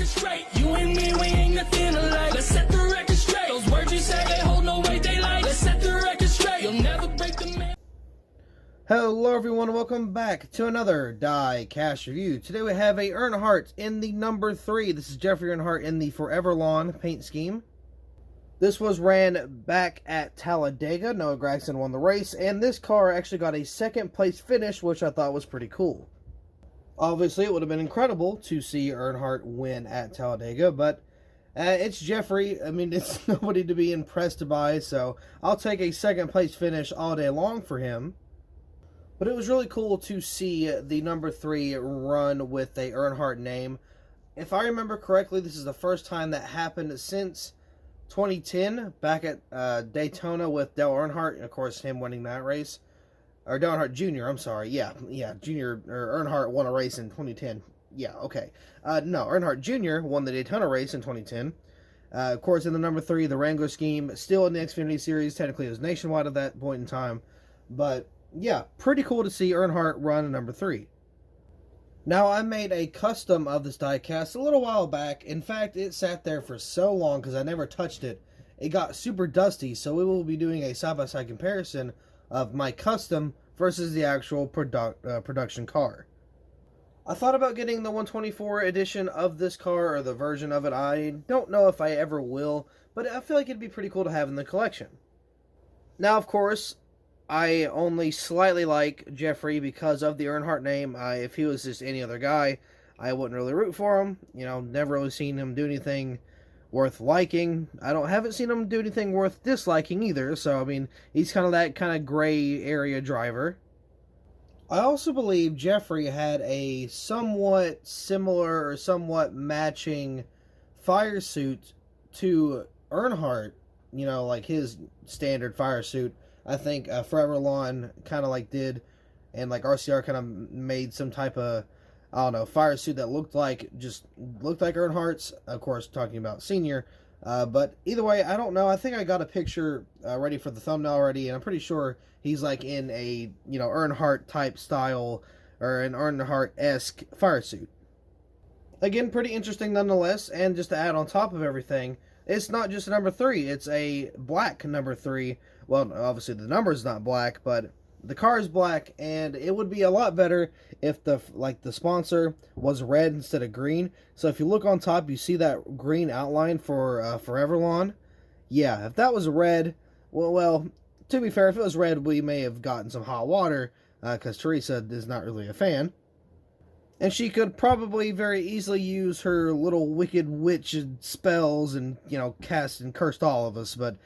record straight. You and me, we ain't nothing alike. Let's set the record straight. Those words you say, they hold no weight, they like. Let's set the record straight. You'll never break the man. Hello everyone, and welcome back to another Diecast review. Today we have a Earnhardt in the number 3. This is Jeffrey Earnhardt in the ForeverLawn paint scheme. This was ran back at Talladega. Noah Gragson won the race, and this car actually got a second place finish, which I thought was pretty cool. Obviously, it would have been incredible to see Earnhardt win at Talladega, but it's Jeffrey. I mean, it's nobody to be impressed by, so I'll take a second place finish all day long for him. But it was really cool to see the number 3 run with a Earnhardt name. If I remember correctly, this is the first time that happened since 2010, back at Daytona with Dale Earnhardt, and of course him winning that race. Or Dale Earnhardt Jr., I'm sorry. Yeah, Junior, or Earnhardt won a race in 2010. Yeah, okay. No, Earnhardt Jr. won the Daytona race in 2010. Of course, in the number 3, the Wrangler scheme, still in the Xfinity series. Technically, it was nationwide at that point in time. But, yeah, pretty cool to see Earnhardt run a number 3. Now, I made a custom of this diecast a little while back. In fact, it sat there for so long because I never touched it. It got super dusty, so we will be doing a side-by-side comparison of my custom versus the actual production car. I thought about getting the 124 edition of this car, or the version of it. I don't know if I ever will, but I feel like it'd be pretty cool to have in the collection. Now, of course, I only slightly like Jeffrey because of the Earnhardt name. If he was just any other guy, I wouldn't really root for him. You know, never really seen him do anything worth liking. Haven't seen him do anything worth disliking either. So, I mean, he's kind of that kind of gray area driver. I also believe Jeffrey had a somewhat similar or somewhat matching fire suit to Earnhardt. You know, like his standard fire suit. I think ForeverLawn kind of like did, and like RCR kind of made some type of, I don't know, fire suit that looked like Earnhardt's. Of course, talking about Senior. But either way, I don't know. I think I got a picture ready for the thumbnail already, and I'm pretty sure he's like in a, you know, Earnhardt type style, or an Earnhardt-esque fire suit. Again, pretty interesting nonetheless, and just to add on top of everything, it's not just a number 3, it's a black number 3. Well, obviously the number is not black, but the car is black, and it would be a lot better if the sponsor was red instead of green. So if you look on top, you see that green outline for ForeverLawn. Yeah, if that was red, well, to be fair, if it was red, we may have gotten some hot water, because Teresa is not really a fan. And she could probably very easily use her little wicked witch spells and, you know, cast and cursed all of us. But,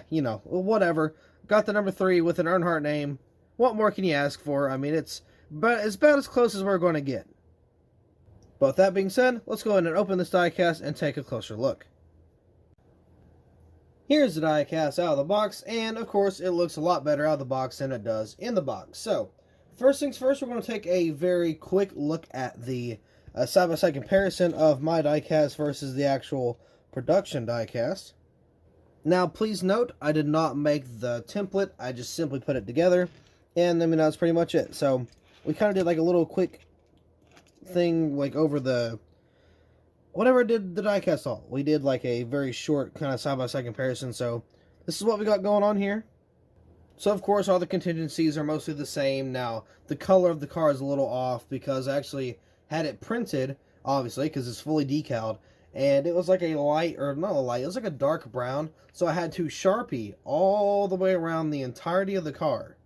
you know, whatever. Got the number 3 with an Earnhardt name. What more can you ask for? I mean, it's about as close as we're going to get. But with that being said, let's go ahead and open this diecast and take a closer look. Here's the diecast out of the box. And, of course, it looks a lot better out of the box than it does in the box. So, first things first, we're going to take a very quick look at the side-by-side comparison of my diecast versus the actual production diecast. Now, please note, I did not make the template. I just simply put it together. And, I mean, that's pretty much it. So, we kind of did like a little quick thing, like over the, whatever did the diecast all. We did like a very short kind of side-by-side comparison. So, this is what we got going on here. So, of course, all the contingencies are mostly the same. Now, the color of the car is a little off because I actually had it printed, obviously, because it's fully decaled. And it was like a light, or not a light, it was like a dark brown. So, I had to Sharpie all the way around the entirety of the car,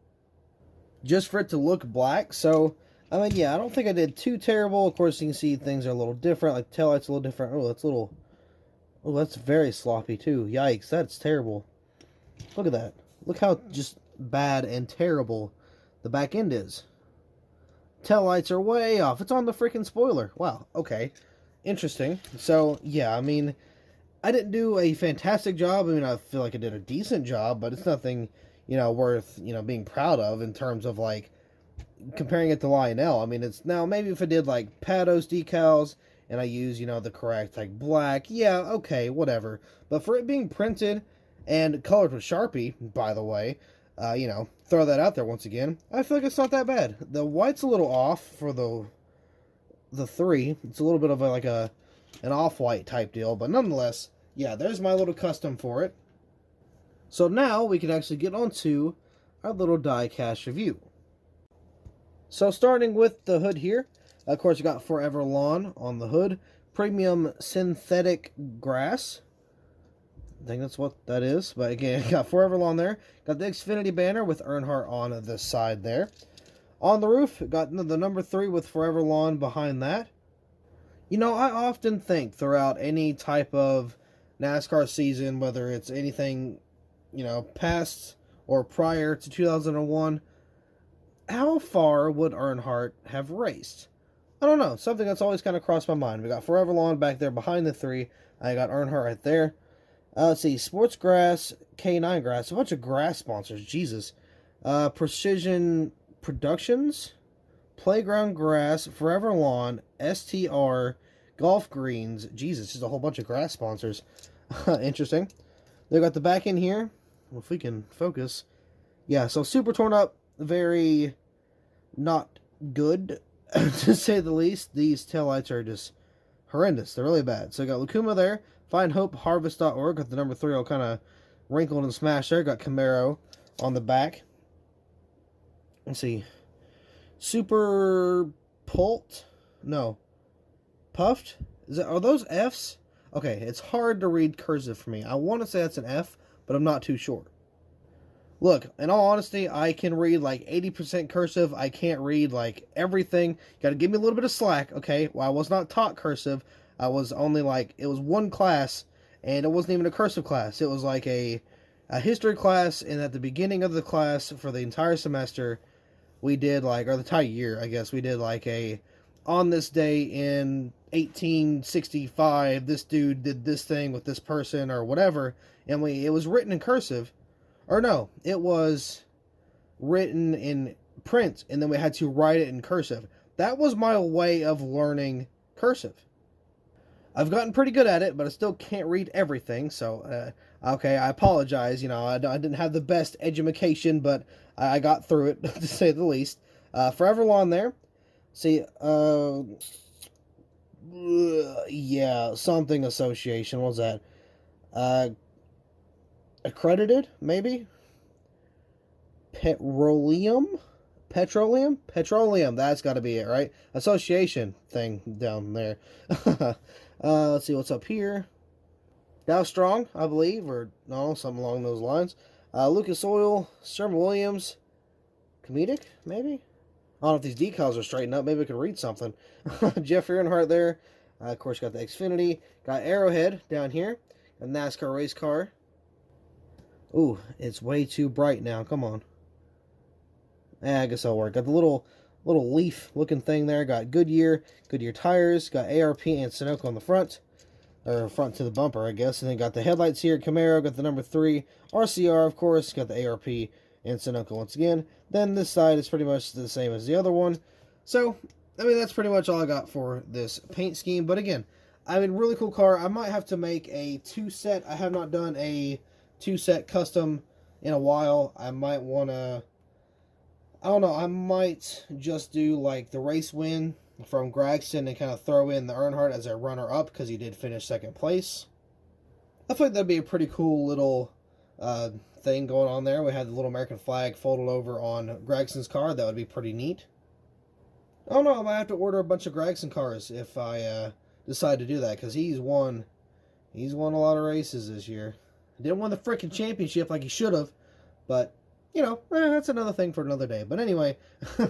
just for it to look black. So, I mean, yeah, I don't think I did too terrible. Of course, you can see things are a little different. Like, the taillight's a little different. Oh, that's a little, oh, that's very sloppy, too. Yikes, that's terrible. Look at that. Look how just bad and terrible the back end is. Taillights are way off. It's on the freaking spoiler. Wow, okay. Interesting. So, yeah, I mean, I didn't do a fantastic job. I mean, I feel like I did a decent job, but it's nothing, you know, worth, you know, being proud of in terms of, like, comparing it to Lionel. I mean, it's, now, maybe if I did, like, Pados decals, and I use, you know, the correct, like, black, yeah, okay, whatever. But for it being printed and colored with Sharpie, by the way, you know, throw that out there once again, I feel like it's not that bad. The white's a little off for the 3. It's a little bit of like a an off-white type deal. But nonetheless, yeah, there's my little custom for it. So now we can actually get onto our little die-cast review. So starting with the hood here, of course you got ForeverLawn on the hood. Premium synthetic grass. I think that's what that is. But again, got ForeverLawn there. Got the Xfinity banner with Earnhardt on the side there. On the roof, got the number 3 with ForeverLawn behind that. You know, I often think throughout any type of NASCAR season, whether it's anything, you know, past or prior to 2001, how far would Earnhardt have raced? I don't know. Something that's always kind of crossed my mind. We got ForeverLawn back there behind the 3. I got Earnhardt right there. Let's see. Sports Grass, K9 Grass. A bunch of grass sponsors. Jesus. Precision Productions, Playground Grass, ForeverLawn, STR, Golf Greens. Jesus, just a whole bunch of grass sponsors. Interesting. They got the back end here. Well, if we can focus. Yeah, so super torn up. Very not good, to say the least. These taillights are just horrendous. They're really bad. So got Lukuma there. FindHopeHarvest.org. Got the number 3 all kind of wrinkled and smashed there. Got Camaro on the back. Let's see. Super Pult? No. Puffed? Are those F's? Okay, it's hard to read cursive for me. I want to say that's an F, but I'm not too sure. Look, in all honesty, I can read like 80% cursive. I can't read like everything. You got to give me a little bit of slack, okay? Well, I was not taught cursive. I was only like, it was one class, and it wasn't even a cursive class. It was like a history class, and at the beginning of the class for the entire semester, we did like, or the entire year, I guess, we did like on this day in 1865, this dude did this thing with this person or whatever, and it was written in cursive. Or no, it was written in print, and then we had to write it in cursive. That was my way of learning cursive. I've gotten pretty good at it, but I still can't read everything, so, okay, I apologize. You know, I didn't have the best education, but I got through it, to say the least. ForeverLawn there. See, yeah, something association. What was that? Accredited, maybe? Petroleum, that's got to be it, right? Association thing down there. Let's see what's up here. Dow Strong, I believe, or no, something along those lines. Lucas Oil, Sherman Williams, Comedic, maybe? I don't know if these decals are straightened up. Maybe I could read something. Jeffrey Earnhardt there. Of course, got the Xfinity. Got Arrowhead down here. A NASCAR race car. Ooh, it's way too bright now. Come on. I guess that'll work. Got the little leaf looking thing there. Got Goodyear tires. Got ARP and Sunoco on the front. Or front to the bumper, I guess. And then got the headlights here. Camaro. Got the number 3. RCR, of course. Got the ARP and Sunoco once again. Then this side is pretty much the same as the other one. So, I mean, that's pretty much all I got for this paint scheme. But again, I mean, really cool car. I might have to make a 2-set. I have not done a 2-set custom in a while. I might want to, I don't know, I might just do like the race win from Gragson and kind of throw in the Earnhardt as a runner-up because he did finish 2nd place. I think that'd be a pretty cool little thing going on there. We had the little American flag folded over on Gregson's car. That would be pretty neat. I don't know, I might have to order a bunch of Gregson cars if I decide to do that, because he's won a lot of races this year. Didn't win the freaking championship like he should have, but, you know, that's another thing for another day. But anyway,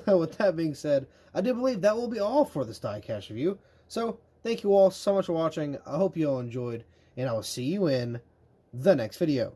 with that being said, I do believe that will be all for this diecast review. So, thank you all so much for watching. I hope you all enjoyed, and I will see you in the next video.